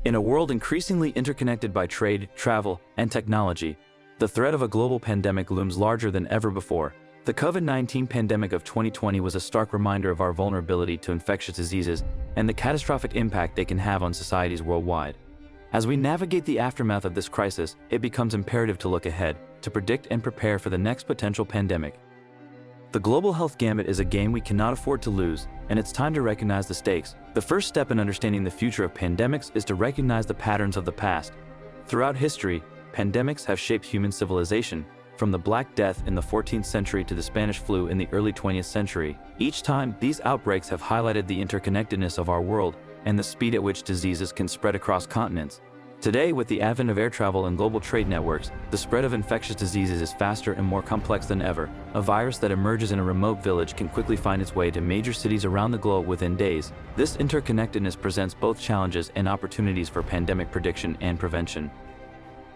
In a world increasingly interconnected by trade, travel, and technology, the threat of a global pandemic looms larger than ever before. The COVID-19 pandemic of 2020 was a stark reminder of our vulnerability to infectious diseases and the catastrophic impact they can have on societies worldwide. As we navigate the aftermath of this crisis, it becomes imperative to look ahead, to predict and prepare for the next potential pandemic. The global health gamut is a game we cannot afford to lose, and it's time to recognize the stakes. The first step in understanding the future of pandemics is to recognize the patterns of the past. Throughout history, pandemics have shaped human civilization, from the Black Death in the 14th century to the Spanish flu in the early 20th century. Each time, these outbreaks have highlighted the interconnectedness of our world and the speed at which diseases can spread across continents. Today, with the advent of air travel and global trade networks, the spread of infectious diseases is faster and more complex than ever. A virus that emerges in a remote village can quickly find its way to major cities around the globe within days. This interconnectedness presents both challenges and opportunities for pandemic prediction and prevention.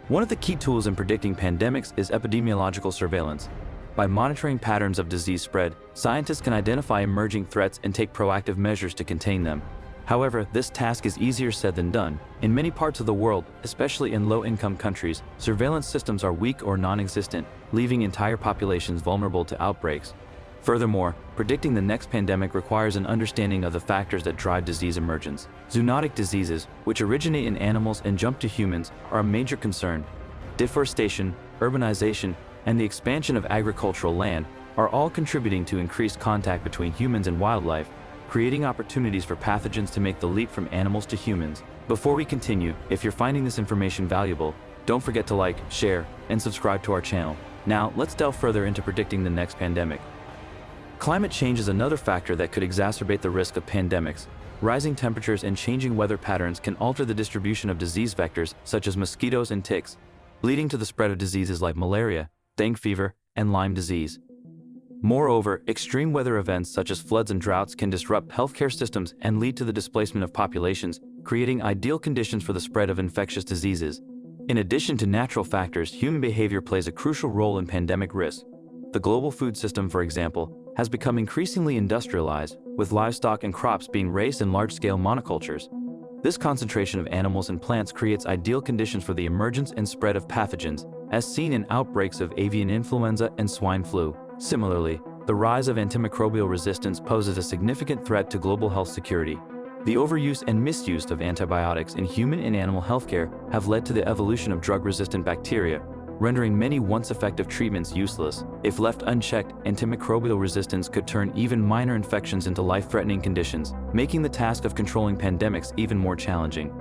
One of the key tools in predicting pandemics is epidemiological surveillance. By monitoring patterns of disease spread, scientists can identify emerging threats and take proactive measures to contain them. However, this task is easier said than done. In many parts of the world, especially in low-income countries, surveillance systems are weak or non-existent, leaving entire populations vulnerable to outbreaks. Furthermore, predicting the next pandemic requires an understanding of the factors that drive disease emergence. Zoonotic diseases, which originate in animals and jump to humans, are a major concern. Deforestation, urbanization, and the expansion of agricultural land are all contributing to increased contact between humans and wildlife, creating opportunities for pathogens to make the leap from animals to humans. Before we continue, if you're finding this information valuable, don't forget to like, share, and subscribe to our channel. Now, let's delve further into predicting the next pandemic. Climate change is another factor that could exacerbate the risk of pandemics. Rising temperatures and changing weather patterns can alter the distribution of disease vectors such as mosquitoes and ticks, leading to the spread of diseases like malaria, dengue fever, and Lyme disease. Moreover, extreme weather events such as floods and droughts can disrupt healthcare systems and lead to the displacement of populations, creating ideal conditions for the spread of infectious diseases. In addition to natural factors, human behavior plays a crucial role in pandemic risk. The global food system, for example, has become increasingly industrialized, with livestock and crops being raised in large-scale monocultures. This concentration of animals and plants creates ideal conditions for the emergence and spread of pathogens, as seen in outbreaks of avian influenza and swine flu. Similarly, the rise of antimicrobial resistance poses a significant threat to global health security. The overuse and misuse of antibiotics in human and animal healthcare have led to the evolution of drug-resistant bacteria, rendering many once-effective treatments useless. If left unchecked, antimicrobial resistance could turn even minor infections into life-threatening conditions, making the task of controlling pandemics even more challenging.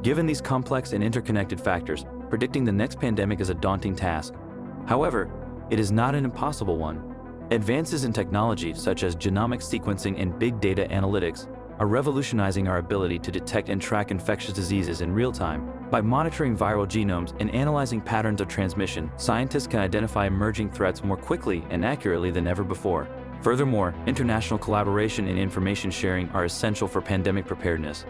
Given these complex and interconnected factors, predicting the next pandemic is a daunting task. However, it is not an impossible one. Advances in technology such as genomic sequencing and big data analytics are revolutionizing our ability to detect and track infectious diseases in real time. By monitoring viral genomes and analyzing patterns of transmission, scientists can identify emerging threats more quickly and accurately than ever before. Furthermore, international collaboration and information sharing are essential for pandemic preparedness.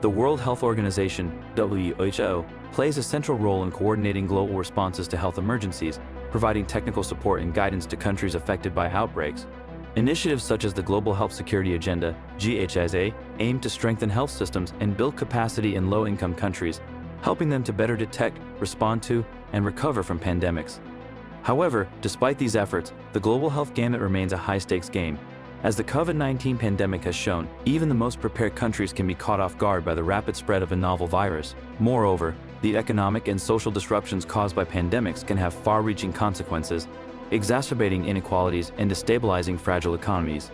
The World Health Organization, WHO, plays a central role in coordinating global responses to health emergencies, providing technical support and guidance to countries affected by outbreaks. Initiatives such as the Global Health Security Agenda, GHSA, aim to strengthen health systems and build capacity in low-income countries, helping them to better detect, respond to, and recover from pandemics. However, despite these efforts, the global health gamut remains a high-stakes game. As the COVID-19 pandemic has shown, even the most prepared countries can be caught off guard by the rapid spread of a novel virus. Moreover, the economic and social disruptions caused by pandemics can have far-reaching consequences, exacerbating inequalities and destabilizing fragile economies.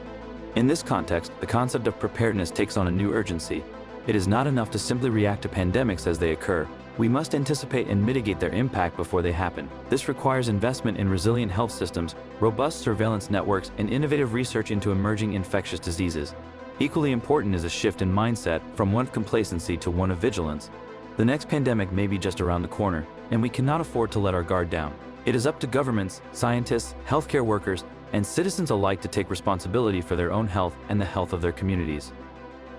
In this context, the concept of preparedness takes on a new urgency. It is not enough to simply react to pandemics as they occur. We must anticipate and mitigate their impact before they happen. This requires investment in resilient health systems, robust surveillance networks, and innovative research into emerging infectious diseases. Equally important is a shift in mindset from one of complacency to one of vigilance. The next pandemic may be just around the corner, and we cannot afford to let our guard down. It is up to governments, scientists, healthcare workers, and citizens alike to take responsibility for their own health and the health of their communities.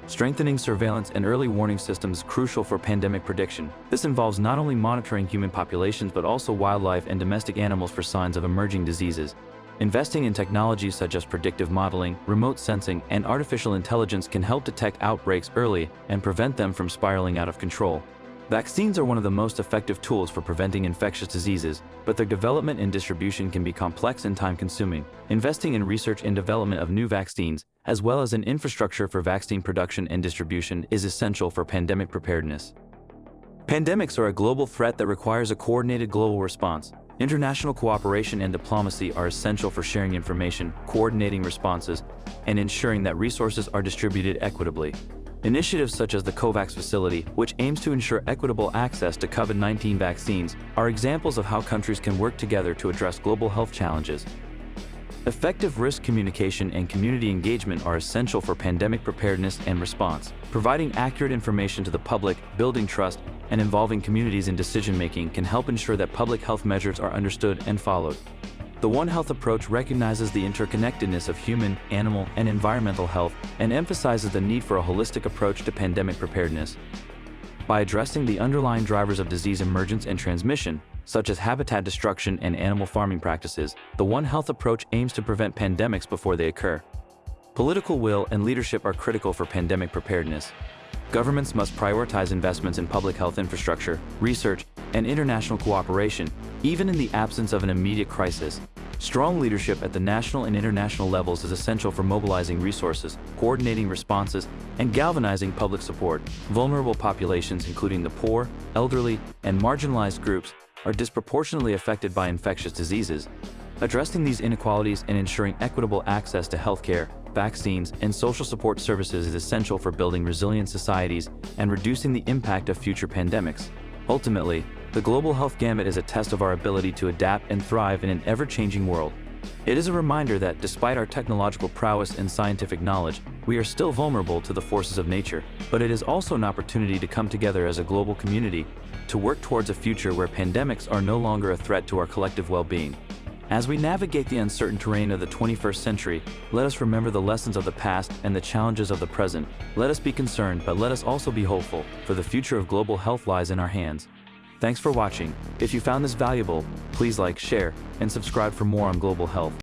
Strengthening surveillance and early warning systems is crucial for pandemic prediction. This involves not only monitoring human populations but also wildlife and domestic animals for signs of emerging diseases. Investing in technologies such as predictive modeling, remote sensing, and artificial intelligence can help detect outbreaks early and prevent them from spiraling out of control. Vaccines are one of the most effective tools for preventing infectious diseases, but their development and distribution can be complex and time-consuming. Investing in research and development of new vaccines, as well as an infrastructure for vaccine production and distribution, is essential for pandemic preparedness. Pandemics are a global threat that requires a coordinated global response. International cooperation and diplomacy are essential for sharing information, coordinating responses, and ensuring that resources are distributed equitably. Initiatives such as the COVAX facility, which aims to ensure equitable access to COVID-19 vaccines, are examples of how countries can work together to address global health challenges. Effective risk communication and community engagement are essential for pandemic preparedness and response. Providing accurate information to the public, building trust, and involving communities in decision-making can help ensure that public health measures are understood and followed. The One Health approach recognizes the interconnectedness of human, animal, and environmental health and emphasizes the need for a holistic approach to pandemic preparedness. By addressing the underlying drivers of disease emergence and transmission, such as habitat destruction and animal farming practices, the One Health approach aims to prevent pandemics before they occur. Political will and leadership are critical for pandemic preparedness. Governments must prioritize investments in public health infrastructure, research, and international cooperation, even in the absence of an immediate crisis. Strong leadership at the national and international levels is essential for mobilizing resources, coordinating responses, and galvanizing public support. Vulnerable populations, including the poor, elderly, and marginalized groups, are disproportionately affected by infectious diseases. Addressing these inequalities and ensuring equitable access to healthcare, vaccines, and social support services is essential for building resilient societies and reducing the impact of future pandemics. Ultimately, the global health gamut is a test of our ability to adapt and thrive in an ever-changing world. It is a reminder that despite our technological prowess and scientific knowledge, we are still vulnerable to the forces of nature. But it is also an opportunity to come together as a global community to work towards a future where pandemics are no longer a threat to our collective well-being. As we navigate the uncertain terrain of the 21st century, let us remember the lessons of the past and the challenges of the present. Let us be concerned, but let us also be hopeful, for the future of global health lies in our hands. Thanks for watching. If you found this valuable, please like, share, and subscribe for more on global health.